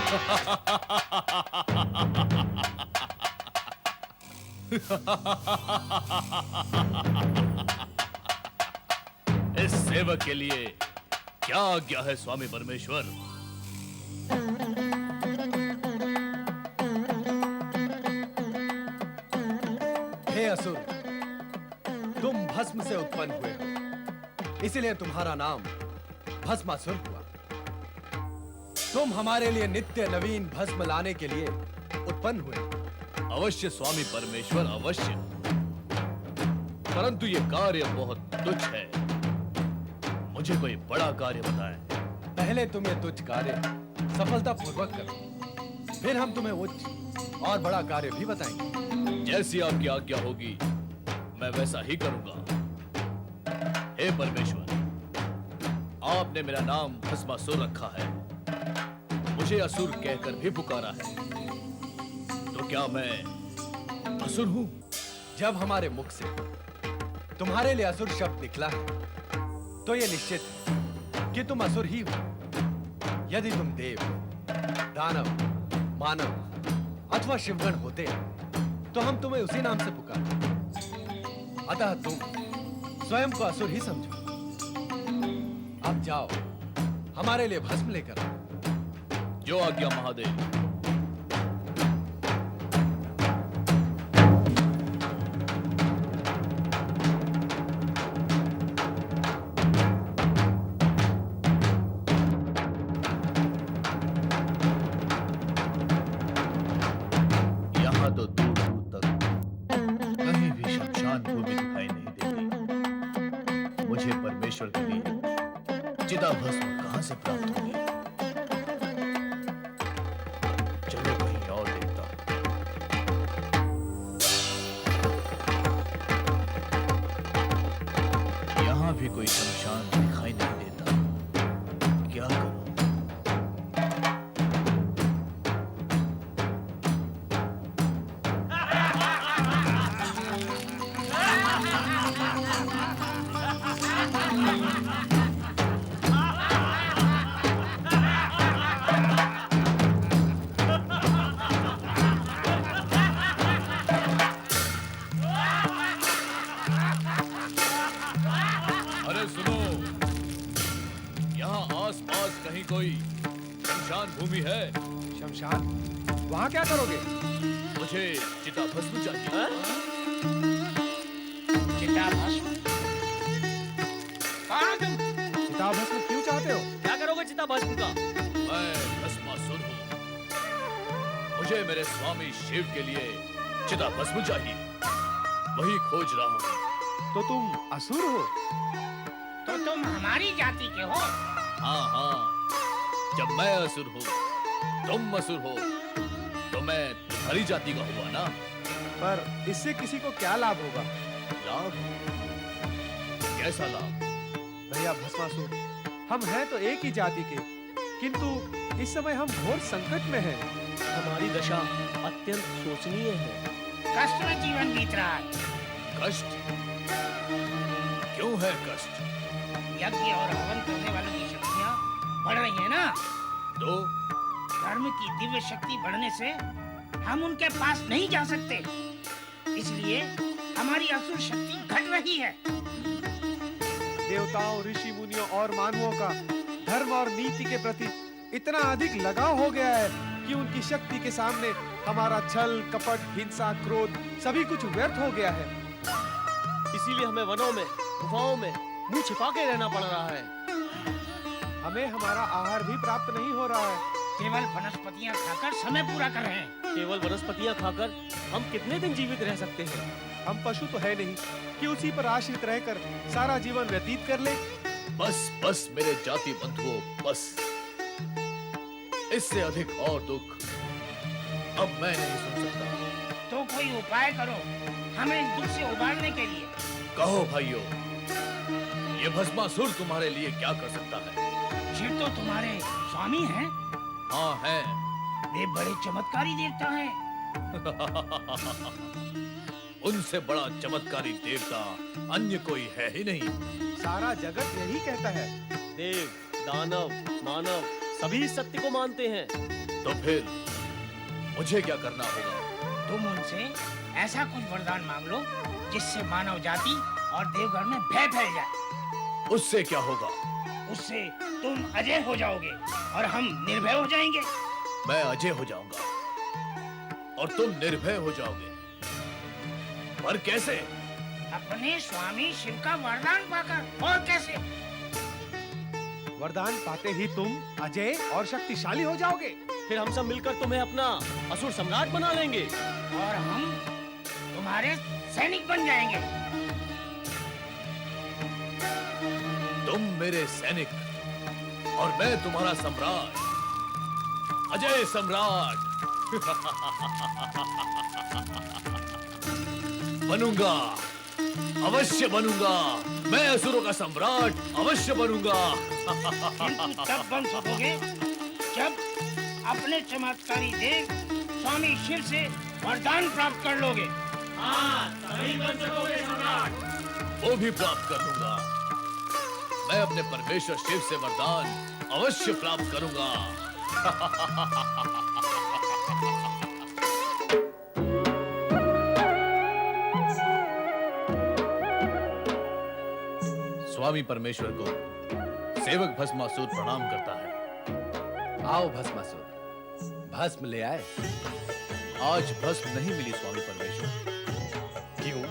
इस सेवक के लिए क्या आज्ञा है स्वामी परमेश्वर? हे असुर, तुम भस्म से उत्पन्न हुए हो, इसलिए तुम्हारा नाम भस्मासुर हुआ। तुम हमारे लिए नित्य नवीन भस्म लाने के लिए उत्पन्न हुए। अवश्य स्वामी परमेश्वर, अवश्य। परंतु ये कार्य बहुत तुच्छ है। मुझे कोई बड़ा कार्य बताएं। पहले तुम ये तुच्छ कार्य सफलतापूर्वक करो, फिर हम तुम्हें उच्च और बड़ा कार्य भी बताएंगे। जैसी आपकी आज्ञा होगी मैं वैसा ही करूंगा। हे परमेश्वर, आपने मेरा नाम भस्मासुर रखा है, मुझे असुर कहकर भी पुकारा है, तो क्या मैं असुर हूं? जब हमारे मुख से तुम्हारे लिए असुर शब्द निकला है, तो यह निश्चित है कि तुम असुर ही हो। यदि तुम देव, दानव, मानव अथवा शिवगण होते तो हम तुम्हें उसी नाम से पुकारते। अतः तुम स्वयं को असुर ही समझो। अब जाओ, हमारे लिए भस्म लेकर आओ। जो आज्ञा महादेव। यहाँ तो दूर दूर तक कहीं भी शमशान भूमि दिखाई नहीं देती। मुझे परमेश्वर के लिए चिता भस्म कहां से प्राप्त होगी? चलो कहीं और देखता हूं। यहां भी कोई शमशान दिखाई नहीं देता। क्या करूं? अरे सुनो, यहाँ आसपास कहीं कोई शमशान भूमि है? शमशान? वहां क्या करोगे? मुझे चिता भस्म चाहिए। चिता भस्म? कौन हो तुम? चिता भस्म क्यों चाहते हो? क्या करोगे चिता भस्म का? मैं भस्मासुर हूँ। मुझे मेरे स्वामी शिव के लिए चिता भस्म चाहिए। वही खोज रहा हूँ। तो तुम असुर हो? तो तुम हमारी जाति के हो? हाँ हाँ, जब मैं असुर हूँ, तुम असुर हो, तो मैं तुम्हारी जाति का हुआ ना? पर इससे किसी को क्या लाभ होगा? लाभ? कैसा लाभ? भैया भस्मासुर, हम हैं तो एक ही जाति के, किंतु इस समय हम घोर संकट में हैं। हमारी दशा अत्यंत शोचनीय है। कष्ट में जीवन बीत रहा है। कष्ट? क्यों है कष्ट? यज्ञ और हवन करने वालों की शक्तियाँ बढ़ रही है ना? तो धर्म की दिव्य शक्ति बढ़ने से हम उनके पास नहीं जा सकते, इसलिए हमारी असुर शक्ति घट रही है। देवताओं, ऋषि मुनियों और मानवों का धर्म और नीति के प्रति इतना अधिक लगाव हो गया है कि उनकी शक्ति के सामने हमारा छल, कपट, हिंसा, क्रोध सभी कुछ व्यर्थ हो गया है। इसीलिए हमें वनों में, गुफाओं में मुंह छिपा के रहना पड़ रहा है। हमें हमारा आहार भी प्राप्त नहीं हो रहा है। केवल वनस्पतियाँ खाकर समय पूरा कर रहे हैं। केवल वनस्पतियां खाकर हम कितने दिन जीवित रह सकते हैं? हम पशु तो है नहीं कि उसी पर आश्रित रहकर सारा जीवन व्यतीत कर ले। बस बस मेरे जाति बंधुओं, बस। इससे अधिक और दुख अब मैं नहीं सुन सकता। तो कोई उपाय करो हमें इस दुख से उबारने के लिए। कहो भाइयों, ये भस्मासुर तुम्हारे लिए क्या कर सकता है? शिव तो तुम्हारे स्वामी हैं। हाँ है। वे बड़े चमत्कारी देवता हैं। उनसे बड़ा चमत्कारी देवता अन्य कोई है ही नहीं। सारा जगत यही कहता है। देव, दानव, मानव सभी इस सत्य को मानते हैं। तो फिर मुझे क्या करना होगा? तुम उनसे ऐसा कुछ वरदान मांग लो जिससे मानव जाति और देवघर में भय फैल जाए। उससे क्या होगा? उससे तुम अजय हो जाओगे और हम निर्भय हो जाएंगे। मैं अजय हो जाऊंगा और तुम निर्भय हो जाओगे। पर कैसे? अपने स्वामी शिव का वरदान पाकर। और कैसे? वरदान पाते ही तुम अजय और शक्तिशाली हो जाओगे। फिर हम सब मिलकर तुम्हें अपना असुर सम्राट बना लेंगे। और हम तुम्हारे सैनिक बन जाएंगे। तुम मेरे सैनिक और मैं तुम्हारा सम्राट, अजय सम्राट। बनूंगा, अवश्य बनूंगा। मैं असुरों का सम्राट अवश्य बनूंगा। किंतु तब बन सकोगे जब अपने चमत्कारी देव स्वामी शिव से वरदान प्राप्त कर लोगे। हाँ, तभी बन सकोगे सम्राट। वो भी प्राप्त कर लूंगा। मैं अपने परमेश्वर शिव से वरदान अवश्य प्राप्त करूंगा। स्वामी परमेश्वर को सेवक भस्मासुर प्रणाम करता है। आओ भस्मासुर, भस्म ले आए। आज भस्म नहीं मिली स्वामी परमेश्वर। क्यों?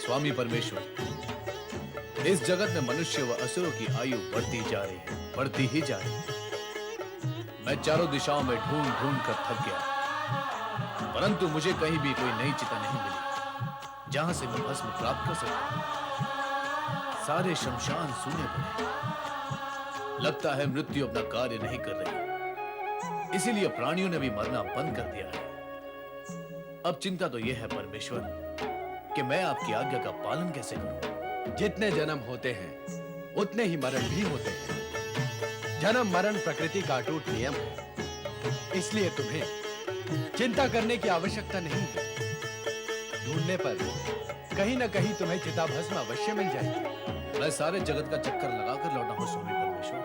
स्वामी परमेश्वर, इस जगत में मनुष्य व असुरों की आयु बढ़ती जा रही है, बढ़ती ही जा रही है। मैं चारों दिशाओं में ढूंढ ढूंढ कर थक गया, परंतु मुझे कहीं भी कोई नई चिता नहीं मिली जहां से मैं भस्म प्राप्त कर सकता। सारे शमशान सूने पड़े। लगता है मृत्यु अपना कार्य नहीं कर रही, इसीलिए प्राणियों ने भी मरना बंद कर दिया है। अब चिंता तो यह है परमेश्वर कि मैं आपकी आज्ञा का पालन कैसे करूं। जितने जन्म होते हैं उतने ही मरण भी होते हैं। जन्म मरण प्रकृति का अटूट नियम है, इसलिए तुम्हें चिंता करने की आवश्यकता नहीं है। ढूंढने पर कहीं न कहीं तुम्हें चिता भस्म अवश्य मिल जाएगी। मैं सारे जगत का चक्कर लगाकर लौटा हूं स्वामी परमेश्वर।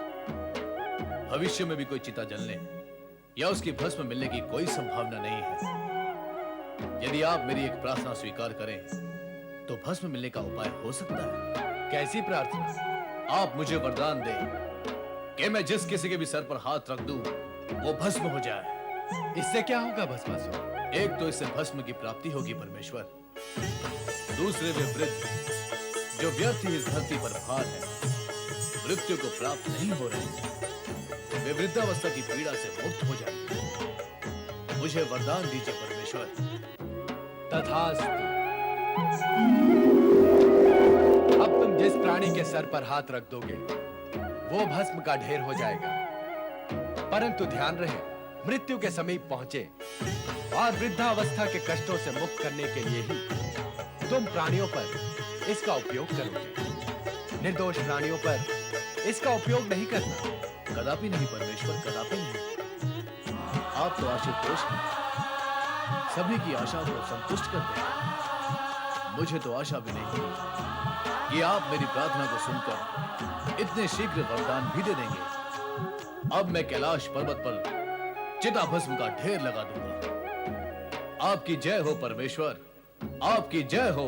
भविष्य में भी कोई चिता जलने या उसकी भस्म मिलने की कोई संभावना नहीं है। यदि आप मेरी एक प्रार्थना स्वीकार करें तो भस्म मिलने का उपाय हो सकता है। कैसी प्रार्थना? आप मुझे वरदान दें कि मैं जिस किसी के भी सर पर हाथ रख दूं वो भस्म हो जाए। इससे क्या होगा भस्मासुर? एक तो इससे भस्म की प्राप्ति होगी परमेश्वर, दूसरे वे वृद्ध जो व्यर्थ ही इस धरती पर भार है, मृत्यु को प्राप्त नहीं हो रहे, वे वृद्धावस्था की पीड़ा से मुक्त हो जाएंगे। मुझे वरदान दीजिए परमेश्वर। तथास्तु। अब तुम जिस प्राणी के सर पर हाथ रख दोगे वो भस्म का ढेर हो जाएगा, परंतु ध्यान रहे मृत्यु के समीप पहुंचे और वृद्धावस्था के कष्टों से मुक्त करने के लिए ही तुम प्राणियों पर इसका उपयोग करोगे। निर्दोष प्राणियों पर इसका उपयोग नहीं करना। कदापि नहीं परमेश्वर, कदापि नहीं। आप तो आशुतोष हैं, सभी की आशा को संतुष्ट करते हैं। मुझे तो आशा भी नहीं थी कि आप मेरी प्रार्थना को सुनकर इतने शीघ्र वरदान भी दे देंगे। अब मैं कैलाश पर्वत पर चिता भस्म का ढेर लगा दूंगा। आपकी जय हो परमेश्वर, आपकी जय हो।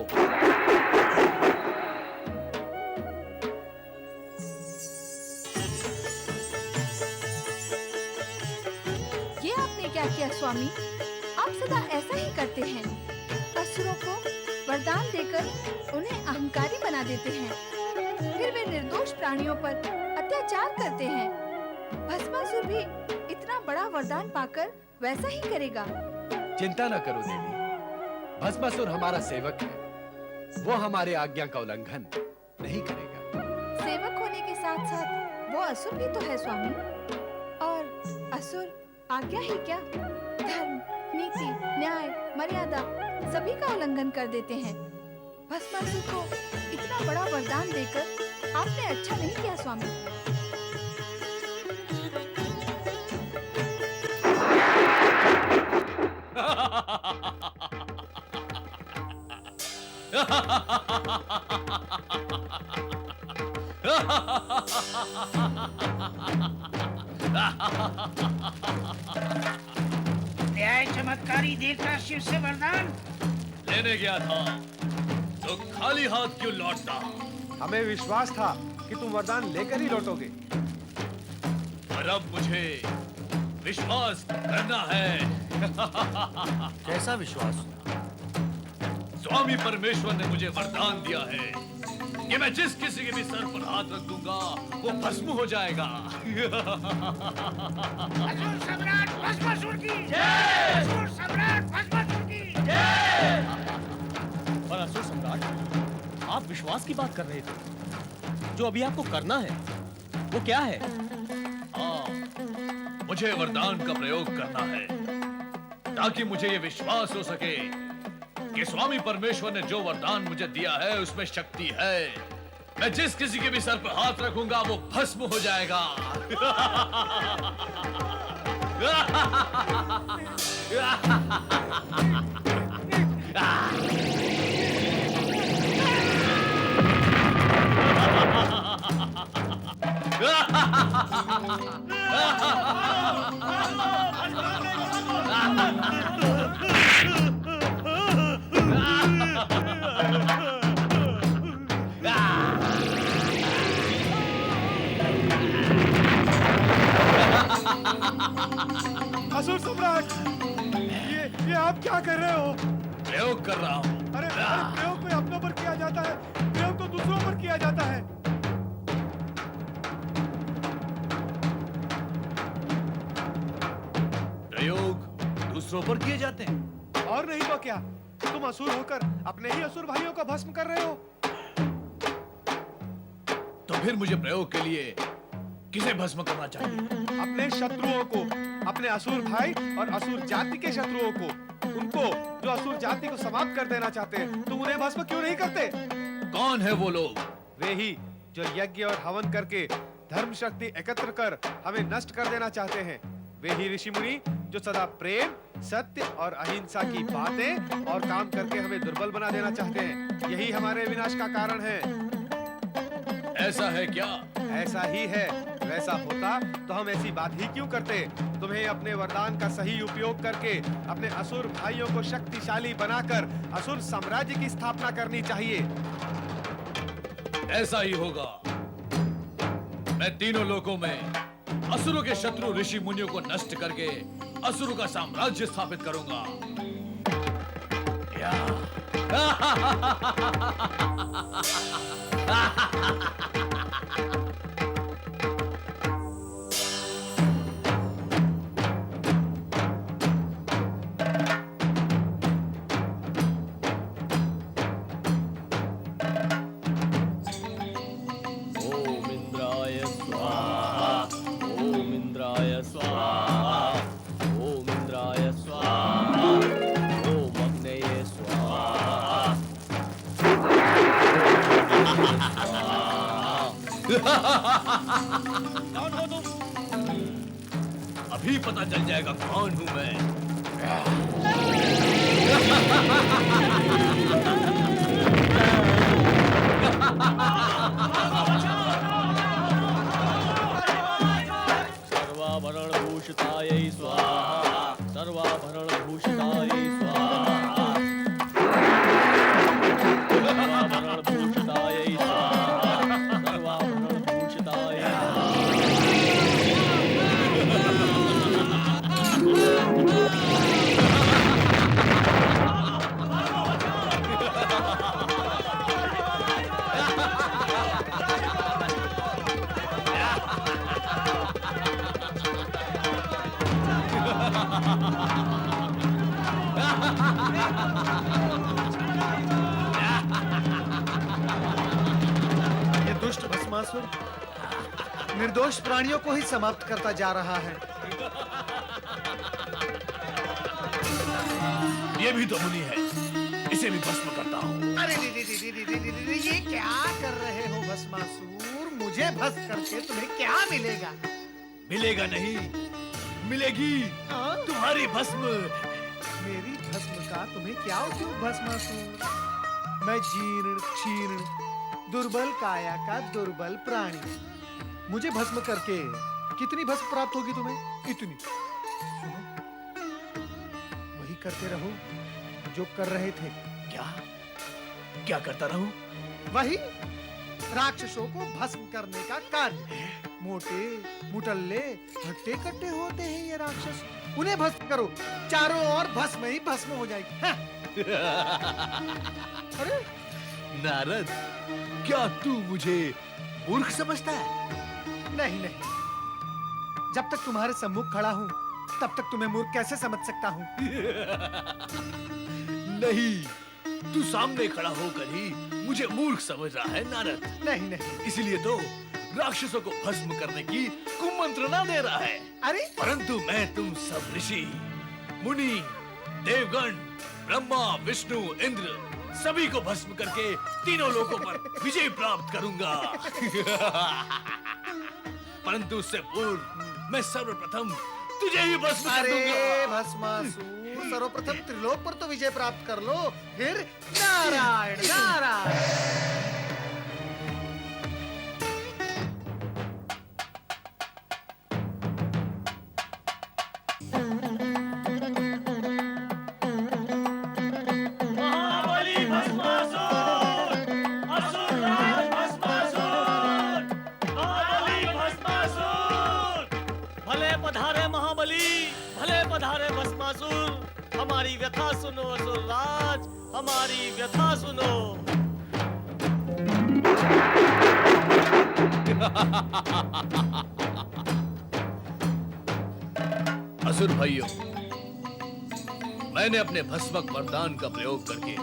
ये आपने क्या किया स्वामी? आप सदा ऐसा ही करते हैं। असुरों को वरदान देकर उन्हें अहंकारी बना देते हैं, फिर वे निर्दोष प्राणियों पर अत्याचार करते हैं। भस्मासुर भी इतना बड़ा वरदान पाकर वैसा ही करेगा। चिंता न करो देवी, भस्मासुर हमारा सेवक है, वो हमारे आज्ञा का उल्लंघन नहीं करेगा। सेवक होने के साथ साथ वो असुर भी तो है स्वामी। और असुर आज्ञा ही क्या, धर्म, नीति, न्याय, मर्यादा सभी का उल्लंघन कर देते हैं। भस्मासुर को इतना बड़ा वरदान देकर आपने अच्छा नहीं किया स्वामी। ले आए चमत्कारी देवता शिव से वरदान। लेने गया था तो खाली हाथ क्यों लौटता? हमें विश्वास था कि तुम वरदान लेकर ही लौटोगे। और अब मुझे विश्वास करना है। कैसा विश्वास? स्वामी परमेश्वर ने मुझे वरदान दिया है कि मैं जिस किसी के भी सर पर हाथ रख दूंगा वो भस्म हो जाएगा। असुर सम्राट भस्मासुर की जय! असुर सम्राट भस्मासुर की जय! पर असुर सम्राट, आप विश्वास की बात कर रहे थे। जो अभी आपको करना है वो क्या है? हाँ, मुझे वरदान का प्रयोग करना है ताकि मुझे ये विश्वास हो सके कि स्वामी परमेश्वर ने जो वरदान मुझे दिया है उसमें शक्ति है। मैं जिस किसी के भी सर पर हाथ रखूंगा वो भस्म हो जाएगा। असुर सम्राट, ये आप क्या कर रहे हो? प्रयोग कर रहा हूँ। अरे प्रयोग कोई अपनों पर किया जाता है, प्रयोग तो दूसरों पर किया जाता है। प्रयोग दूसरों पर किए जाते हैं। और नहीं तो क्या, तुम असुर होकर अपने ही असुर भाइयों को भस्म कर रहे हो। तो फिर मुझे प्रयोग के लिए किसे भस्म करना चाहिए? अपने शत्रुओं को, अपने असुर भाई और असुर जाति के शत्रुओं को, उनको जो असुर जाति को समाप्त कर देना चाहते हैं। तुम उन्हें भस्म क्यों नहीं करते? कौन है वो लोग? वे ही जो यज्ञ और हवन करके धर्म शक्ति एकत्र कर हमें नष्ट कर देना चाहते हैं। वे ही ऋषि मुनि जो सदा प्रेम, सत्य और अहिंसा की बातें और काम करके हमें दुर्बल बना देना चाहते हैं। यही हमारे विनाश का कारण है। ऐसा है क्या? ऐसा ही है। वैसा होता तो हम ऐसी बात ही क्यों करते? तुम्हें अपने वरदान का सही उपयोग करके अपने असुर भाइयों को शक्तिशाली बनाकर असुर साम्राज्य की स्थापना करनी चाहिए। ऐसा ही होगा। मैं तीनों लोकों में असुरों के शत्रु ऋषि मुनियों को नष्ट करके असुरों का साम्राज्य स्थापित करूंगा। या। ओम इंद्राय स्वाहा, ओम इंद्राय स्वाहा, ओम इंद्राय स्वाहा, ओम अग्नये स्वाहा। कौन हो तुम? अभी पता चल जाएगा कौन हूं मैं। सर्वाभरण भूषितायै स्वाहा, सर्वाभरण भूषितायै स्वाहा, सर्वाभरण भूषितायै स्वाहा, सर्वाभरण भूषितायै ये दुष्ट भस्मासुर निर्दोष प्राणियों को ही समाप्त करता जा रहा है। ये भी तो मुनि है, इसे भी भस्म करता हूँ। अरे दी, ये क्या कर रहे हो भस्मासुर? मुझे भस्म करके तुम्हें क्या मिलेगा? मिलेगा नहीं, मिलेगी तुम्हारी भस्म। मेरी भस्म का तुम्हें क्या उपयोग भस्मासुर? मैं जीर्ण क्षीर्ण दुर्बल काया का दुर्बल प्राणी, मुझे भस्म करके कितनी भस्म प्राप्त होगी तुम्हें? इतनी। सुनो, वही करते रहो जो कर रहे थे। क्या क्या करता रहूं? वही राक्षसों को भस्म करने का कार्य। मोटे मुटल्ले हट्टे कट्टे होते हैं ये राक्षस, उन्हें भस्म करो, चारों ओर भस्म ही भस्म हो जाएगी। हाँ। अरे नारद, क्या तू मुझे मूर्ख समझता है? नहीं नहीं, जब तक तुम्हारे सम्मुख खड़ा हूं तब तक तुम्हें मूर्ख कैसे समझ सकता हूं? नहीं, तू सामने खड़ा होकर ही मुझे मूर्ख समझ रहा है नारद। नहीं नहीं, इसीलिए तो राक्षसों को भस्म करने की कुमंत्रणा दे रहा है। अरे परंतु मैं तुम सब ऋषि, मुनि, देवगण, ब्रह्मा, विष्णु, इंद्र सभी को भस्म करके तीनों लोकों पर विजय प्राप्त करूंगा। परंतु उससे पूर्व मैं सर्वप्रथम तुझे ही भस्म कर अरे दूंगा। भस्मासुर, सर्वप्रथम त्रिलोक पर तो विजय प्राप्त कर लो, फिर नारायण नारायण। महाबली भस्मासुर, असुरराज भस्मासुर, महाबली भस्मासुर। भले पधारे महाबली, भले पधारे भस्मासुर। हमारी व्यथा सुनो असुरराज, हमारी व्यथा सुनो। असुर भाइयों, मैंने अपने भस्मक वरदान का प्रयोग करके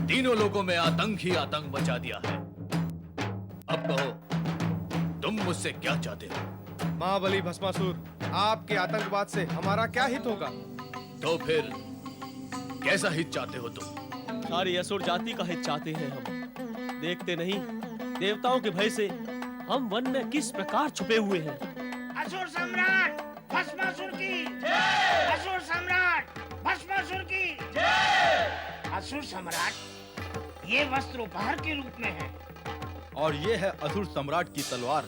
तीनों लोगों में आतंक ही आतंक मचा दिया है। अब कहो, तुम मुझसे क्या चाहते हो? महाबली भस्मासुर, आपके आतंकवाद से हमारा क्या हित होगा? तो फिर कैसा हित चाहते हो तुम? सारी असुर जाति का हित चाहते हैं हम। देखते नहीं, देवताओं के भय से हम वन में किस प्रकार छुपे हुए हैं। असुर सम्राट भस्मासुर की जय! असुर सम्राट भस्मासुर की जय! असुर सम्राट, ये वस्त्र उपहार के रूप में है। और ये है असुर सम्राट की तलवार।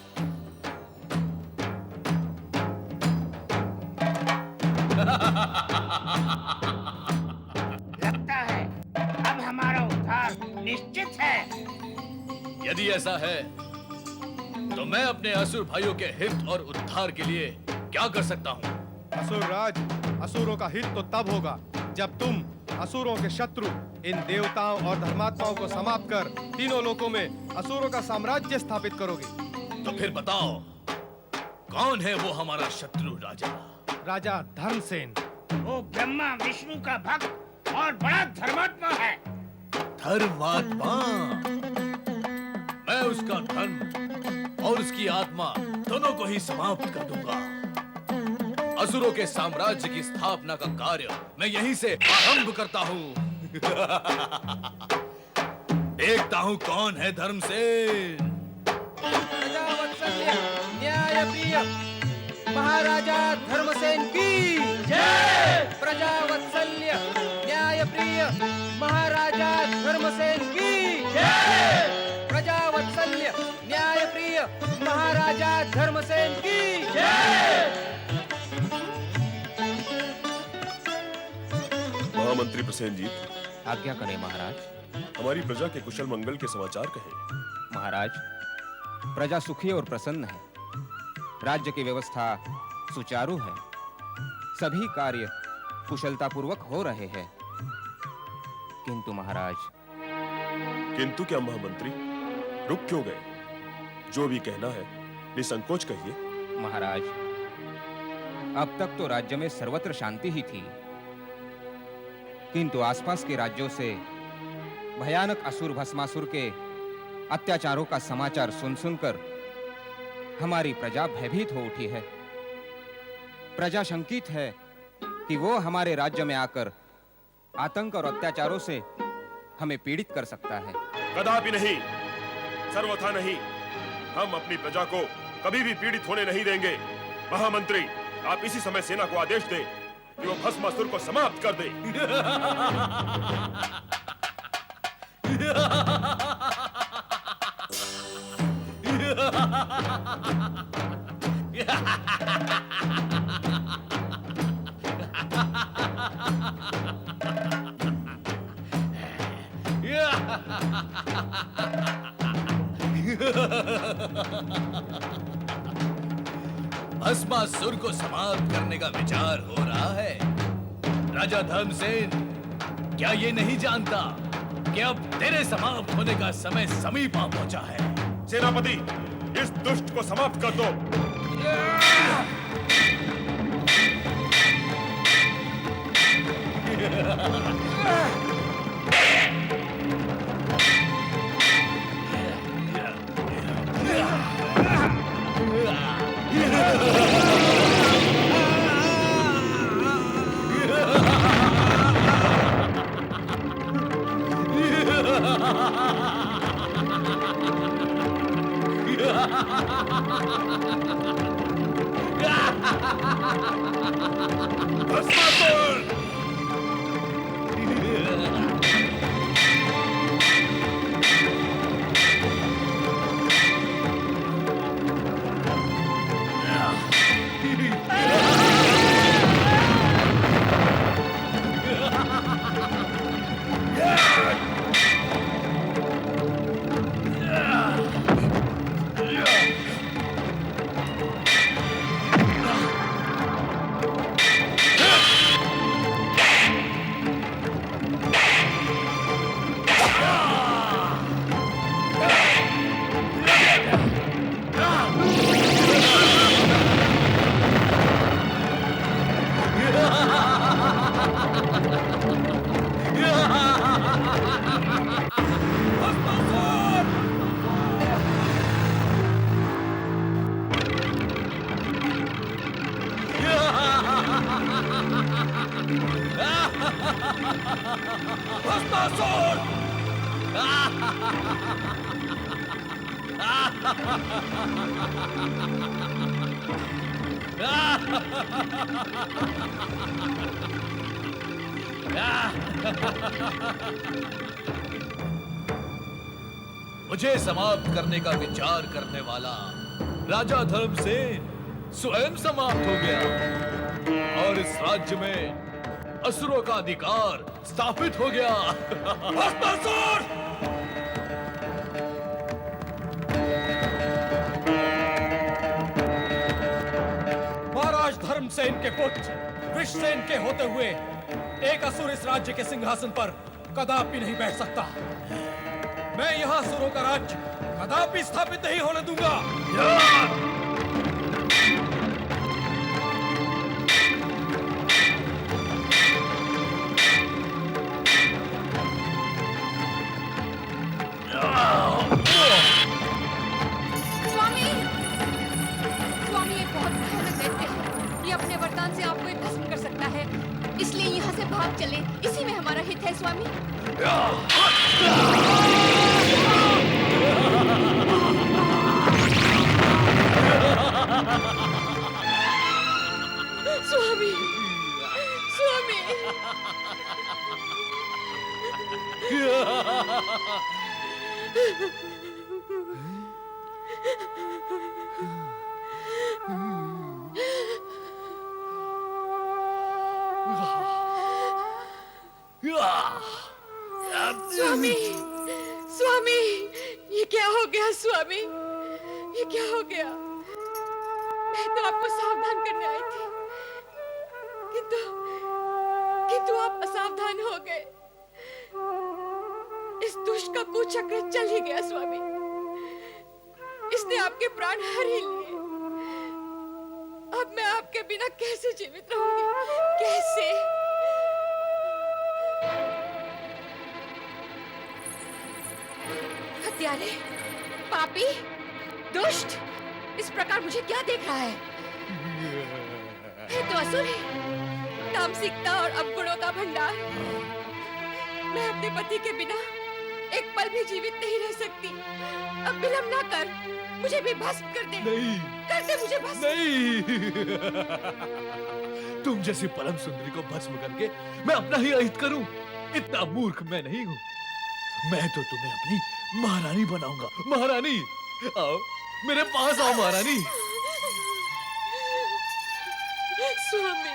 लगता है अब हमारा उद्धार निश्चित है। यदि ऐसा है तो मैं अपने असुर भाइयों के हित और उद्धार के लिए क्या कर सकता हूँ? असुरराज, असुरों का हित तो तब होगा जब तुम असुरों के शत्रु इन देवताओं और धर्मात्माओं को समाप्त कर तीनों लोकों में असुरों का साम्राज्य स्थापित करोगे। तो फिर बताओ, कौन है वो हमारा शत्रु राजा? राजा धर्मसेन। वो ब्रह्मा विष्णु का भक्त और बड़ा धर्मात्मा है। धर्मात्मा? मैं उसका धर्म और उसकी आत्मा दोनों को ही समाप्त कर दूंगा। असुरों के साम्राज्य की स्थापना का कार्य मैं यहीं से आरंभ करता हूँ। देखता हूँ कौन है धर्मसेन। प्रजावत्सल्य न्यायप्रिय महाराजा धर्मसेन की जय। प्रजावत्सल्य न्यायप्रिय महाराजा धर्मसेन की जय। प्रजावत्सल्य न्यायप्रिय महाराजा धर्मसेन की जय। महामंत्री प्रसेनजीत, आज्ञा करें महाराज। हमारी प्रजा के कुशल मंगल के समाचार कहें। महाराज, प्रजा सुखी और प्रसन्न है। राज्य की व्यवस्था सुचारू है। सभी कार्य कुशलतापूर्वक हो रहे हैं। किंतु महाराज। किंतु क्या महामंत्री? रुक क्यों गए? जो भी कहना है निसंकोच कहिए। महाराज, अब तक तो राज्य में सर्वत्र शांति ही थी, किंतु आसपास के राज्यों से भयानक असुर भस्मासुर के अत्याचारों का समाचार सुन सुनकर हमारी प्रजा भयभीत हो उठी है। प्रजा शंकित है कि वो हमारे राज्य में आकर आतंक और अत्याचारों से हमें पीड़ित कर सकता है। कदापि नहीं, सर्वथा नहीं। हम अपनी प्रजा को कभी भी पीड़ित होने नहीं देंगे। महामंत्री, आप इसी समय सेना को आदेश दें कि वो भस्मासुर को समाप्त कर दे। भस्मासुर को समाप्त करने का विचार हो रहा है। राजा धर्मसेन, क्या ये नहीं जानता कि अब तेरे समाप्त होने का समय समीप आ पहुंचा है? सेनापति, इस दुष्ट को समाप्त कर दो। भस्मासुर! मुझे समाप्त करने का विचार करने वाला राजा धर्मसेन स्वयं समाप्त हो गया और इस राज्य में असुरों का अधिकार स्थापित हो गया। भस्मासुर! महाराज धर्मसेन के पुत्र विषसेन के होते हुए एक असुर इस राज्य के सिंहासन पर कदापि नहीं बैठ सकता। मैं यहाँ असुरों का राज्य कदापि स्थापित नहीं होने दूंगा। स्वामी, स्वामी ये बहुत भयानक दैत्य है। ये अपने वरदान से आपको भस्म कर सकता है, इसलिए यहाँ से भाग चले। इसी में हमारा हित है स्वामी। स्वामी, स्वामी। स्वामी, स्वामी, ये क्या हो गया स्वामी? ये क्या हो गया? मैं तो आपको सावधान करने आई थी, किंतु आप असावधान हो गए। इस दुष्ट का कुचक्र चल ही गया स्वामी। इसने आपके प्राण हर ही लिए। अब मैं आपके बिना कैसे जीवित रहूंगी? कैसे? हत्यारे, पापी, दुष्ट, इस प्रकार मुझे क्या देख रहा है? मैं तो असुर ही, तामसिकता और अवगुणों का भंडार। मैं अपने पति के बिना एक पल भी जीवित नहीं रह सकती। अब विलंब ना कर, मुझे भी भस्म कर दे। नहीं, कर दे मुझे भस्म। नहीं। तुम जैसी परम सुंदरी को भस्म करके मैं अपना ही अहित करूं, इतना मूर्ख मैं नहीं हूं। मैं तो तुम्हें अपनी महारानी बनाऊंगा। महारानी, आओ मेरे पास आओ महारानी। स्वामी।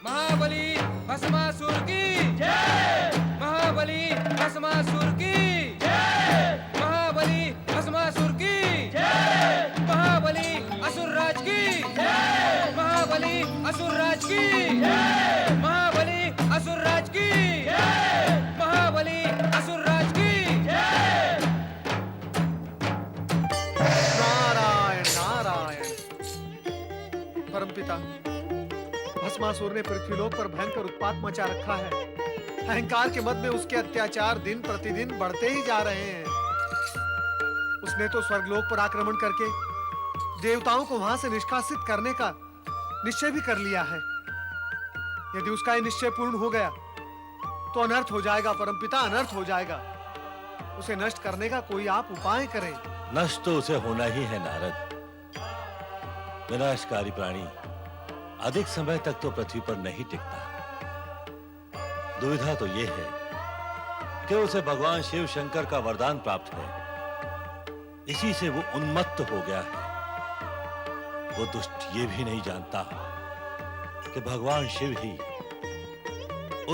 महाबली भस्मासुर की जय। महाबली भस्मासुर की जय। महाबली भस्मासुर की जय। महाबली असुरराज की जय। महाबली असुरराज की जय। महाबली असुरराज की जय। महाबली असुरराज की जय। नारायण नारायण। परमपिता, भस्मासुर ने पृथ्वीलोक पर भयंकर उत्पात मचा रखा है। अहंकार के मद में उसके अत्याचार दिन प्रतिदिन बढ़ते ही जा रहे हैं। उसने तो स्वर्गलोक पर आक्रमण करके देवताओं को वहां से निष्कासित करने का निश्चय भी कर लिया है। यदि उसका ये निश्चय पूर्ण हो गया तो अनर्थ हो जाएगा परमपिता, अनर्थ हो जाएगा। उसे नष्ट करने का कोई आप उपाय करें। नष्ट तो उसे होना ही है नारद। विनाशकारी प्राणी अधिक समय तक तो पृथ्वी पर नहीं टिकता। दुविधा तो यह है कि उसे भगवान शिव शंकर का वरदान प्राप्त है, इसी से वो उन्मत्त हो गया है। वो दुष्ट ये भी नहीं जानता कि भगवान शिव ही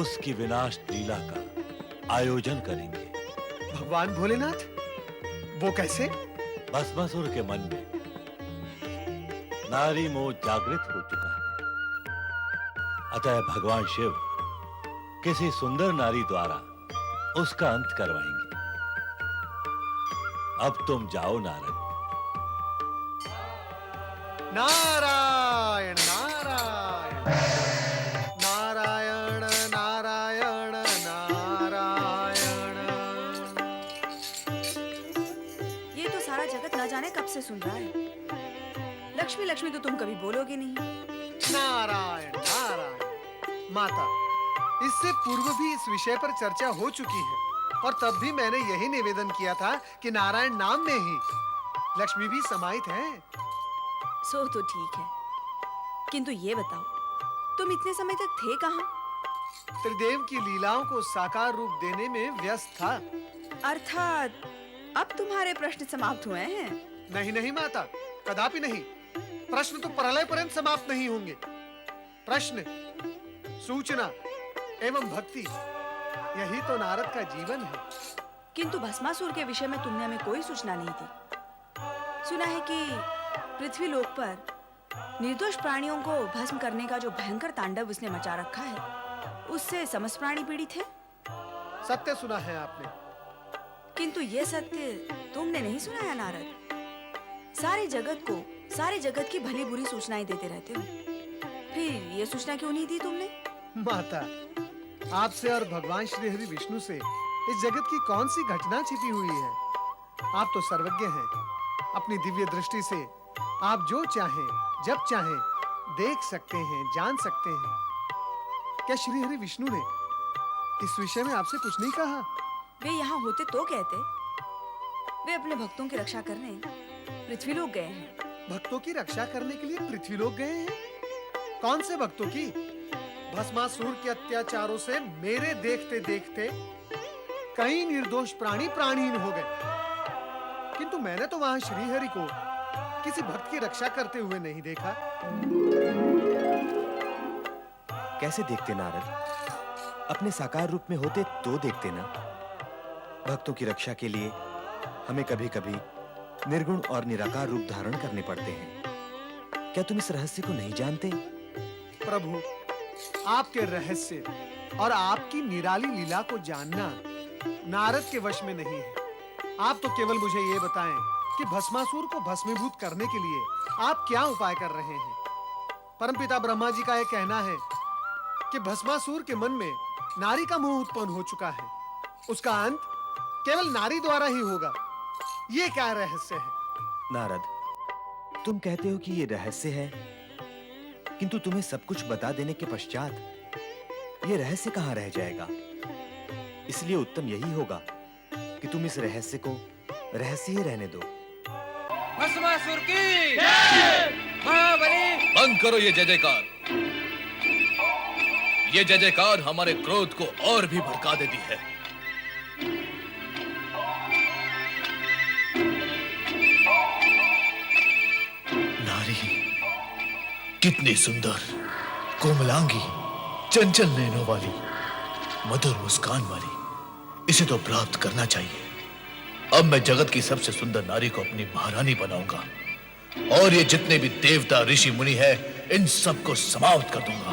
उसकी विनाश लीला का आयोजन करेंगे। भगवान भोलेनाथ? वो कैसे? भस्मासुर के मन में नारी मोह जागृत हो चुका है। अतः भगवान शिव किसी सुंदर नारी द्वारा उसका अंत करवाएंगे। अब तुम जाओ नारद। नारायण नारायण नारायण नारायण नारायण। ये तो सारा जगत न जाने कब से सुन रहा है। लक्ष्मी लक्ष्मी तो तुम कभी बोलोगे नहीं। नारायण नारायण। माता, इससे पूर्व भी इस विषय पर चर्चा हो चुकी है और तब भी मैंने यही निवेदन किया था कि नारायण नाम में ही लक्ष्मी भी समाहित है। सो तो ठीक है, किंतु ये बताओ, तुम इतने समय तक थे कहाँ? त्रिदेव की लीलाओं को साकार रूप देने में व्यस्त था। अर्थात अब तुम्हारे प्रश्न समाप्त हुए हैं? नहीं नहीं माता, कदापि नहीं। प्रश्न तो प्रलय पर्यंत समाप्त नहीं होंगे। प्रश्न, सूचना एवं भक्ति, यही तो नारद का जीवन है। किंतु भस्मासुर के विषय में तुमने हमें कोई सूचना नहीं दी। सुना है कि पृथ्वी लोक पर निर्दोष प्राणियों को भस्म करने का जो भयंकर तांडव उसने मचा रखा है, उससे समस्त प्राणी पीड़ित है। सत्य सुना है आपने। किंतु ये सत्य तुमने नहीं सुना है नारद। सारे जगत को, सारे जगत की भली बुरी सूचनाएं देते रहते हो, फिर ये सूचना क्यों नहीं दी तुमने? माता, आपसे और भगवान श्री हरि विष्णु से इस जगत की कौन सी घटना छिपी हुई है? आप तो सर्वज्ञ हैं। अपनी दिव्य दृष्टि से आप जो चाहें, जब चाहें देख सकते हैं, जान सकते हैं। क्या श्री हरि विष्णु ने इस विषय में आपसे कुछ नहीं कहा? वे यहाँ होते तो कहते। वे अपने भक्तों की रक्षा करने पृथ्वीलोक गए हैं। भक्तों की रक्षा करने के लिए पृथ्वीलोक गए हैं? कौन से भक्तों की? भस्मासुर के अत्याचारों से मेरे देखते देखते कई निर्दोष प्राणी प्राणहीन हो गए, किंतु मैंने तो वहां श्रीहरि को किसी भक्त की रक्षा करते हुए नहीं देखा। कैसे देखते नारद? अपने साकार रूप में होते तो देखते ना। भक्तों की रक्षा के लिए हमें कभी-कभी निर्गुण और निराकार रूप धारण करने पड़ते हैं। क्या तुम इस रहस्य को नहीं जानते? प्रभु, आपके रहस्य और आपकी निराली लीला को जानना नारद के वश में नहीं है। आप तो केवल मुझे ये बताएं कि भस्मासुर को भस्मीभूत करने के लिए आप क्या उपाय कर रहे हैं? परमपिता ब्रह्मा जी का यह कहना है कि भस्मासुर के मन में नारी का मोह उत्पन्न हो चुका है। उसका अंत केवल नारी द्वारा ही होगा। ये क्या रहस्य है? नारद, तुम कहते हो कि ये रहस्य है, किंतु तुम्हें सब कुछ बता देने के पश्चात ये रहस्य कहां रह जाएगा? इसलिए उत्तम यही होगा कि तुम इस रहस्य को रहस्य ही रहने दो। भस्मासुर की महाबली। बंद करो ये जय जयकार। ये जय जयकार हमारे क्रोध को और भी भड़का देती है। नारी कितनी सुंदर, कोमलांगी, चंचल नैनों वाली, मधुर मुस्कान वाली, इसे तो प्राप्त करना चाहिए। अब मैं जगत की सबसे सुंदर नारी को अपनी महारानी बनाऊंगा और ये जितने भी देवता ऋषि मुनि हैं, इन सबको समाप्त कर दूंगा।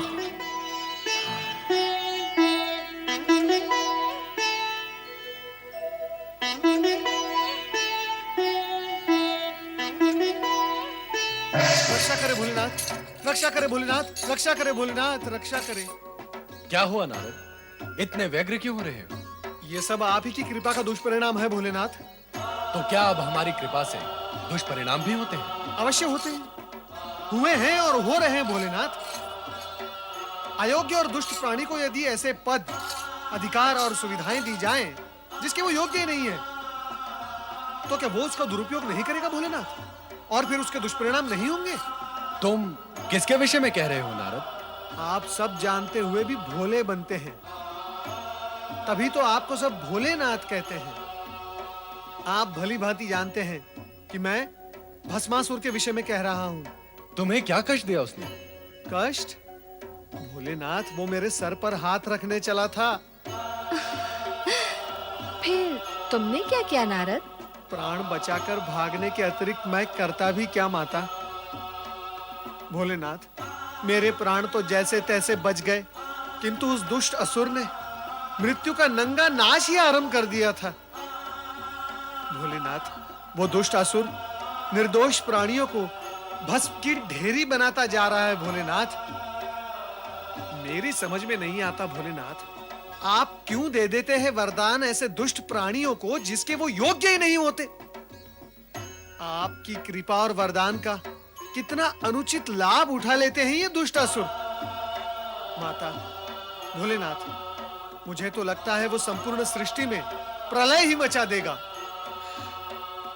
रक्षा करे भोलेनाथ, रक्षा करे भोलेनाथ, रक्षा करे भोलेनाथ, रक्षा करे। क्या हुआ नारद, इतने व्यग्र क्यों हो रहे हो? ये सब आप ही की कृपा का दुष्परिणाम है भोलेनाथ। तो क्या अब हमारी कृपा से दुष्परिणाम भी होते हैं? अवश्य होते हैं, हुए हैं और हो रहे हैं भोलेनाथ। अयोग्य और दुष्ट प्राणी को यदि ऐसे पद, अधिकार और सुविधाएं दी जाएं जिसके वो योग्य ही नहीं है, तो क्या वो उसका दुरुपयोग नहीं करेगा भोलेनाथ? और फिर उसके दुष्परिणाम नहीं होंगे? तुम किसके विषय में कह रहे हो नारद? आप सब जानते हुए भी भोले बनते हैं, तभी तो आपको सब भोलेनाथ कहते हैं। आप भली भांति जानते हैं कि मैं भस्मासुर के विषय में कह रहा हूं। तुम्हें क्या कष्ट दिया उसने? कष्ट? भोलेनाथ, वो मेरे सर पर हाथ रखने चला था। फिर तुमने क्या किया नारद? प्राण बचाकर भागने के अतिरिक्त मैं करता भी क्या माता? भोलेनाथ, मेरे प्राण तो जैसे तैसे बच गए, किंतु उस दुष्ट असुर ने मृत्यु का नंगा नाच ही आरंभ कर दिया था। भोलेनाथ, वो दुष्ट असुर निर्दोष प्राणियों को भस्म की ढेरी बनाता जा रहा है भोलेनाथ। मेरी समझ में नहीं आता भोलेनाथ, आप क्यों दे देते हैं वरदान ऐसे दुष्ट प्राणियों को जिसके वो योग्य ही नहीं होते? आपकी कृपा और वरदान का कितना अनुचित लाभ उठा लेते हैं ये दुष्ट असुर। माता, भोलेनाथ, मुझे तो लगता है वो संपूर्ण सृष्टि में प्रलय ही मचा देगा।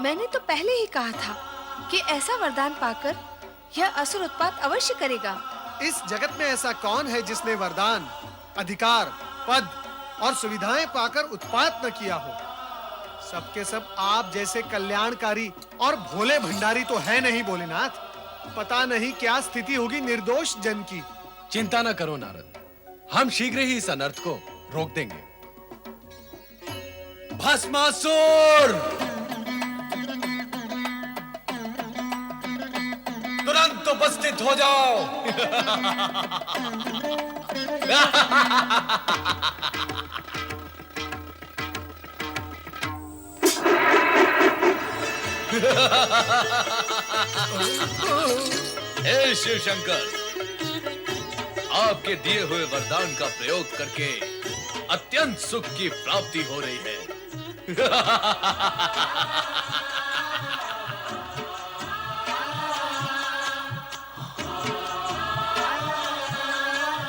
मैंने तो पहले ही कहा था कि ऐसा वरदान पाकर यह असुर उत्पात अवश्य करेगा। इस जगत में ऐसा कौन है जिसने वरदान, अधिकार, पद और सुविधाएं पाकर उत्पात न किया हो? सबके सब आप जैसे कल्याणकारी और भोले भंडारी तो है नहीं भोलेनाथ। पता नहीं क्या स्थिति होगी निर्दोष जन की। चिंता न करो नारद, हम शीघ्र ही इस अनर्थ को रोक देंगे। भस्मासुर, तुरंत उपस्थित हो जाओ। हे शिव शंकर, आपके दिए हुए वरदान का प्रयोग करके अत्यंत सुख की प्राप्ति हो रही है।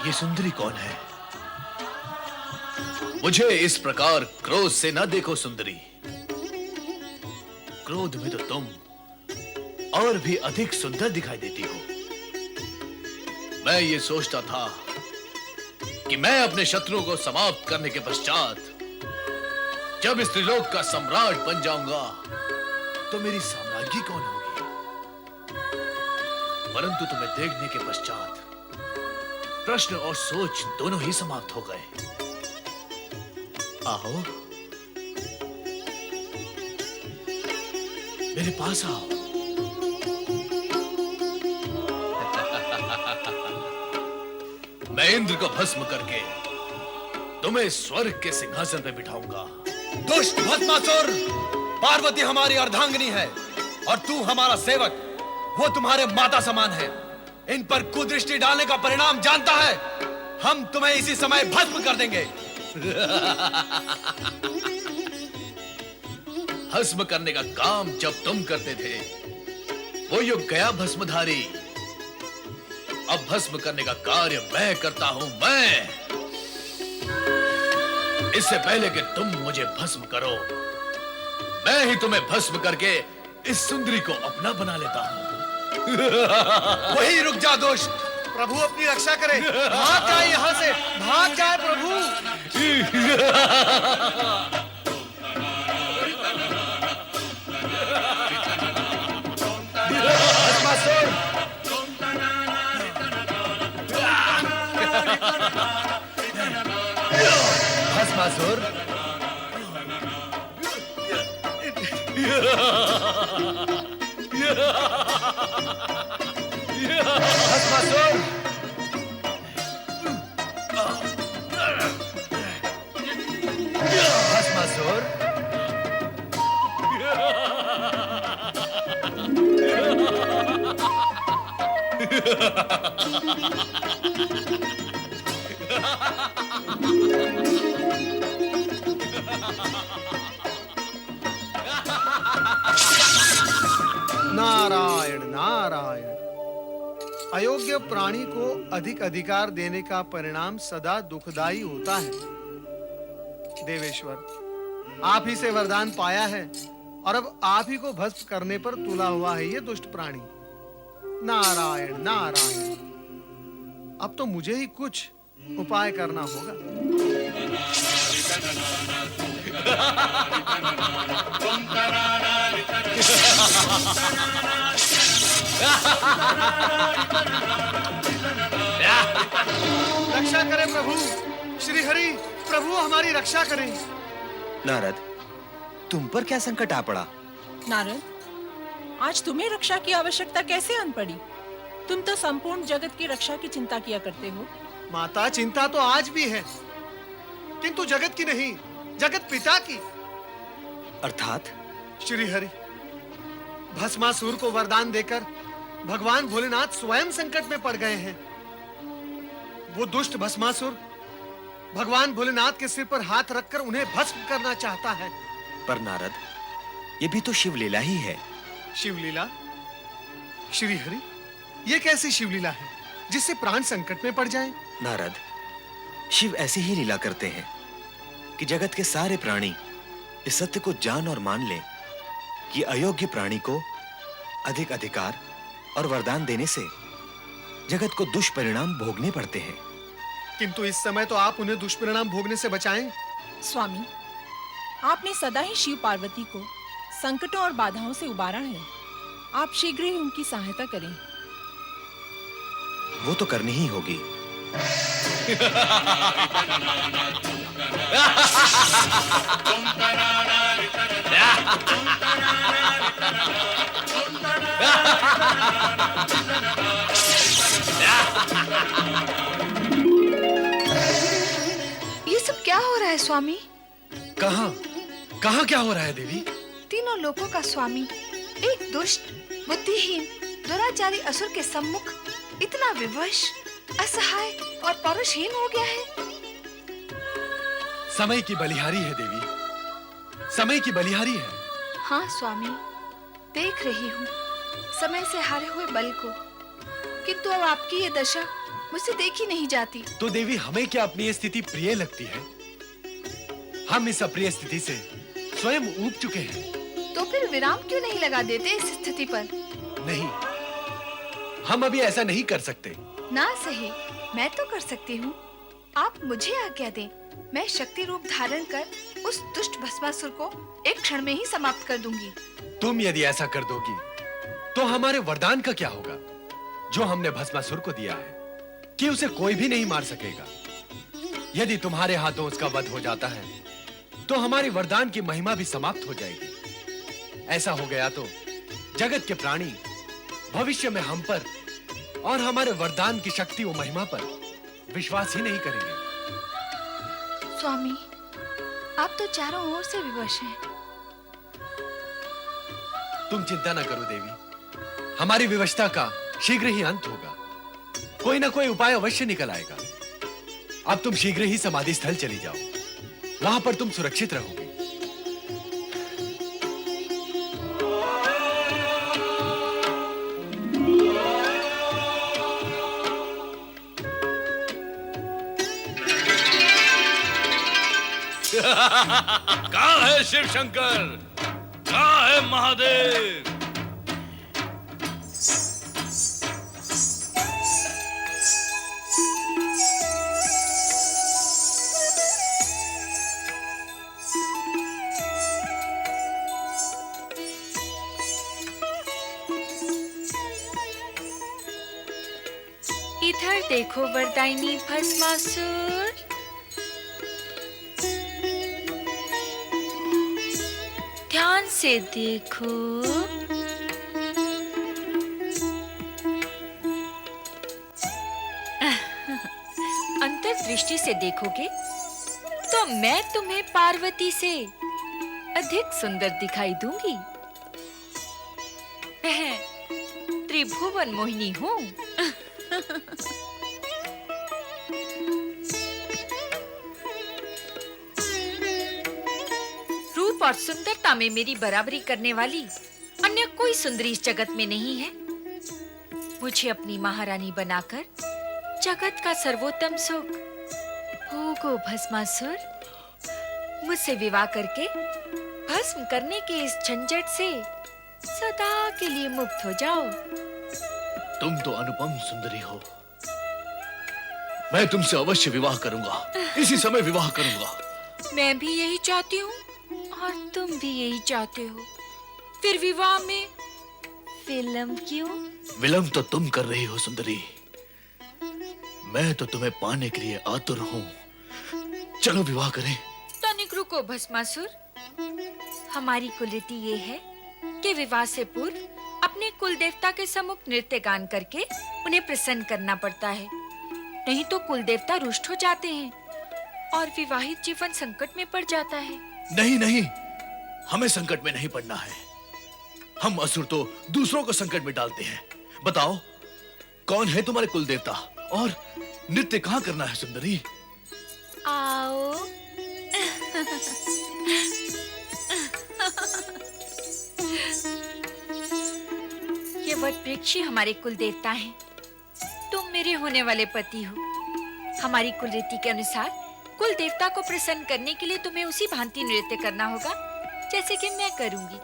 ये सुंदरी कौन है? मुझे इस प्रकार क्रोध से न देखो सुंदरी। क्रोध में तो तुम और भी अधिक सुंदर दिखाई देती हो। मैं ये सोचता था कि मैं अपने शत्रुओं को समाप्त करने के पश्चात जब इस त्रिलोक का सम्राट बन जाऊंगा तो मेरी साम्राज्ञी कौन होगी? परंतु तुम्हें देखने के पश्चात प्रश्न और सोच दोनों ही समाप्त हो गए। आओ, मेरे पास आओ। मैं इंद्र को भस्म करके तुम्हें स्वर्ग के सिंहासन पे बिठाऊंगा। दुष्ट भस्मासुर, पार्वती हमारी अर्धांगिनी है और तू हमारा सेवक। वो तुम्हारे माता समान है। इन पर कुदृष्टि डालने का परिणाम जानता है। हम तुम्हें इसी समय भस्म कर देंगे। भस्म करने का काम जब तुम करते थे वो युग गया भस्मधारी। अब भस्म करने का कार्य मैं करता हूं। मैं इससे पहले कि तुम मुझे भस्म करो, मैं ही तुम्हें भस्म करके इस सुंदरी को अपना बना लेता हूं। वही रुक जा दुष्ट। प्रभु अपनी रक्षा करे, भाग जाए यहाँ से, भाग जाए प्रभु। भस्मासुर, भस्मासुर, भस्मासुर, भस्मासुर, नारायण नारायण। अयोग्य प्राणी को अधिक अधिकार देने का परिणाम सदा दुखदाई होता है। देवेश्वर, आप ही से वरदान पाया है और अब आप ही को भस्म करने पर तुला हुआ है ये दुष्ट प्राणी। नारायण नारायण। अब तो मुझे ही कुछ उपाय करना होगा। रक्षा करें प्रभु, श्री हरि प्रभु हमारी रक्षा करें। नारद, तुम पर क्या संकट आ पड़ा? नारद, आज तुम्हें रक्षा की आवश्यकता कैसे आन पड़ी? तुम तो संपूर्ण जगत की रक्षा की चिंता किया करते हो। माता, चिंता तो आज भी है, किंतु जगत की नहीं, जगत पिता की। अर्थात? श्री हरि, भस्मासुर को वरदान देकर भगवान भोलेनाथ स्वयं संकट में पड़ गए हैं। वो दुष्ट भस्मासुर भगवान भोलेनाथ के सिर पर हाथ रखकर उन्हें भस्म करना चाहता है। पर नारद, ये भी तो शिवलीला ही है। शिवलीला? श्री हरि, ये कैसी शिवलीला है जिससे प्राण संकट में पड़ जाएं? नारद, शिव ऐसी ही लीला करते हैं कि जगत के सारे प्राणी इस सत्य को जान और मान लें कि अयोग्य प्राणी को अधिक अधिकार और वरदान देने से जगत को दुष्परिणाम भोगने पड़ते हैं। किंतु इस समय तो आप उन्हें दुष्परिणाम भोगने से बचाएं। स्वामी, आपने सदा ही शिव पार्वती को संकटों और बाधाओं से उबारा है। आप शीघ्र ही उनकी सहायता करें। वो तो करनी ही होगी। ये सब क्या हो रहा है स्वामी? कहाँ कहाँ क्या हो रहा है देवी? तीनों लोकों का स्वामी एक दुष्ट, बुद्धिहीन, दुराचारी असुर के सम्मुख इतना विवश, असहाय और पौरुषहीन हो गया है। समय की बलिहारी है देवी, समय की बलिहारी है। हाँ स्वामी, देख रही हूँ समय से हारे हुए बल को, किंतु अब आपकी ये दशा मुझसे देखी नहीं जाती। तो देवी, हमें क्या अपनी ये स्थिति प्रिय लगती है? हम इस अप्रिय स्थिति से स्वयं ऊब चुके हैं। तो फिर विराम क्यों नहीं लगा देते इस स्थिति पर? नहीं, हम अभी ऐसा नहीं कर सकते। ना सही, मैं तो कर सकती हूँ। आप मुझे आज्ञा दें, मैं शक्ति रूप धारण कर उस दुष्ट भस्मासुर को एक क्षण में ही समाप्त कर दूंगी। तुम यदि ऐसा कर दोगी तो हमारे वरदान का क्या होगा जो हमने भस्मासुर को दिया है कि उसे कोई भी नहीं मार सकेगा? यदि तुम्हारे हाथों उसका वध हो जाता है तो हमारी वरदान की महिमा भी समाप्त हो जाएगी। ऐसा हो गया तो जगत के प्राणी भविष्य में हम पर और हमारे वरदान की शक्ति और महिमा पर विश्वास ही नहीं करेंगे। स्वामी, आप तो चारों ओर से विवश हैं। तुम चिंता न करो देवी, हमारी विवशता का शीघ्र ही अंत होगा। कोई ना कोई उपाय अवश्य निकल आएगा। अब तुम शीघ्र ही समाधि स्थल चली जाओ, वहां पर तुम सुरक्षित रहोगे। कहाँ है शिव शंकर? कहाँ है महादेव? इधर देखो वरदायिनी भस्मासुर। ध्यान से देखो। अंतर्दृष्टि से देखोगे तो मैं तुम्हें पार्वती से अधिक सुंदर दिखाई दूंगी। मैं त्रिभुवन मोहिनी हूँ। रूप और सुंदरता में मेरी बराबरी करने वाली अन्य कोई सुंदरी इस जगत में नहीं है। मुझे अपनी महारानी बनाकर जगत का सर्वोत्तम सुख भोगो भस्मासुर। मुझसे विवाह करके भस्म करने के इस झंझट से सदा के लिए मुक्त हो जाओ। तुम तो अनुपम सुंदरी हो। मैं तुमसे अवश्य विवाह करूंगा। इसी समय विवाह करूंगा। मैं भी यही चाहती हूँ और तुम भी यही चाहते हो। फिर विवाह में विलंब क्यों? विलंब तो तुम कर रही हो सुंदरी। मैं तो तुम्हें पाने के लिए आतुर हूँ। चलो विवाह करें। तनिक रुको भस्मासुर। हमारी कुलरीति ये है कि विवाह से पूर्व अपने कुल देवता के सम्मुख नृत्य गान करके उन्हें प्रसन्न करना पड़ता है। नहीं तो कुल देवता रुष्ट हो जाते हैं और विवाहित जीवन संकट में पड़ जाता है। नहीं नहीं, हमें संकट में नहीं पड़ना है। हम असुर तो दूसरों को संकट में डालते हैं। बताओ कौन है तुम्हारे कुल देवता और नृत्य कहाँ करना है सुंदरी? आओ। ये वट वृक्ष ही हमारे कुल देवता हैं। तुम मेरे होने वाले पति हो। हमारी कुल रीति के अनुसार कुल देवता को प्रसन्न करने के लिए तुम्हें उसी भांति नृत्य करना होगा जैसे कि मैं करूंगी।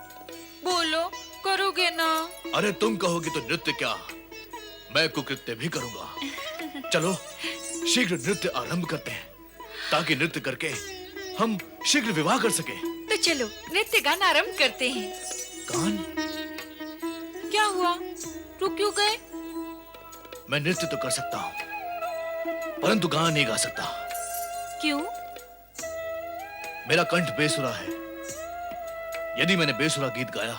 बोलो, करोगे ना? अरे तुम कहोगे तो नृत्य क्या, मैं कुकृत्य भी करूंगा। चलो शीघ्र नृत्य आरंभ करते हैं ताकि नृत्य करके हम शीघ्र विवाह कर सके। तो चलो नृत्य गान आरंभ करते हैं। गान? क्या हुआ, रुक क्यों गए? मैं नृत्य तो कर सकता हूँ परंतु गान नहीं गा सकता। क्यों? मेरा कंठ बेसुरा है। यदि मैंने बेसुरा गीत गाया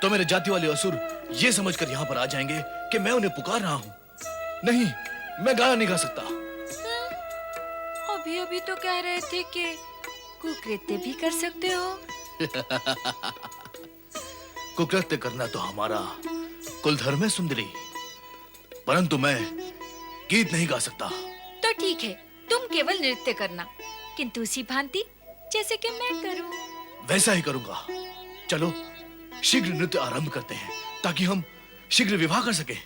तो मेरे जाति वाले असुर ये समझकर यहाँ पर आ जाएंगे कि मैं उन्हें पुकार रहा हूँ। नहीं, मैं गाना नहीं गा सकता। अभी अभी तो कह रहे थे कि कुकृत्य भी कर सकते हो। कुकृत्य करना तो हमारा कुल धर्म है सुंदरी, परंतु मैं गीत नहीं गा सकता। तो ठीक है, तुम केवल नृत्य करना, किंतु उसी भांति जैसे कि मैं करूं। वैसा ही करूंगा। चलो शीघ्र नृत्य आरंभ करते हैं ताकि हम शीघ्र विवाह कर सकें।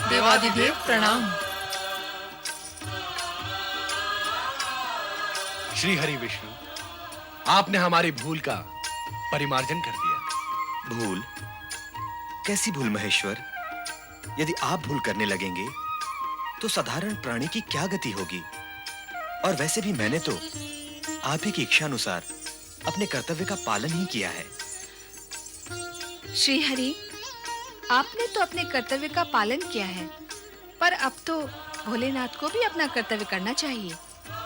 देवादिदेव प्रणाम। श्री हरि विष्णु, आपने हमारी भूल का परिमार्जन कर दिया। भूल? कैसी भूल महेश्वर? यदि आप भूल करने लगेंगे तो साधारण प्राणी की क्या गति होगी? और वैसे भी मैंने तो आप ही की इच्छा अनुसार अपने कर्तव्य का पालन ही किया है। श्री हरि, आपने तो अपने कर्तव्य का पालन किया है, पर अब तो भोलेनाथ को भी अपना कर्तव्य करना चाहिए।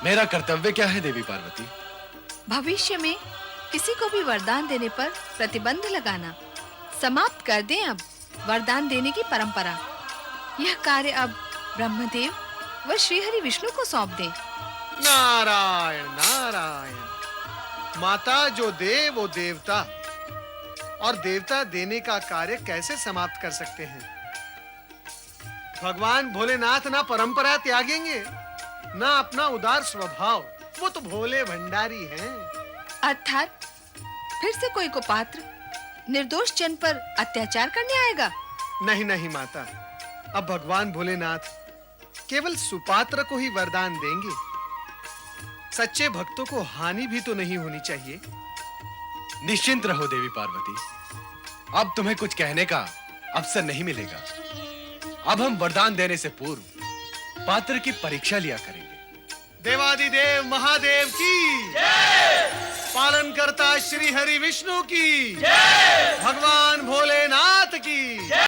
मेरा कर्तव्य क्या है देवी पार्वती? भविष्य में किसी को भी वरदान देने पर प्रतिबंध लगाना। समाप्त कर दें अब वरदान देने की परंपरा। यह कार्य अब ब्रह्मदेव व श्रीहरि विष्णु को सौंप दें। नारायण नारायण। माता जो दे वो देवता, और देवता देने का कार्य कैसे समाप्त कर सकते हैं? भगवान भोलेनाथ ना परंपरा त्यागेंगे, ना अपना उदार स्वभाव। वो तो भोले भंडारी हैं। अर्थात फिर से कोई कुपात्र निर्दोष जन पर अत्याचार करने आएगा? नहीं नहीं माता, अब भगवान भोलेनाथ केवल सुपात्र को ही वरदान देंगे। सच्चे भक्तों को हानि भी तो नहीं होनी चाहिए। निश्चिंत रहो देवी पार्वती, अब तुम्हें कुछ कहने का अवसर नहीं मिलेगा। अब हम वरदान देने से पूर्व पात्र की परीक्षा लिया करेंगे। देवादिदेव महादेव की जय! पालन करता श्री हरि विष्णु की जय! भगवान भोलेनाथ की जय!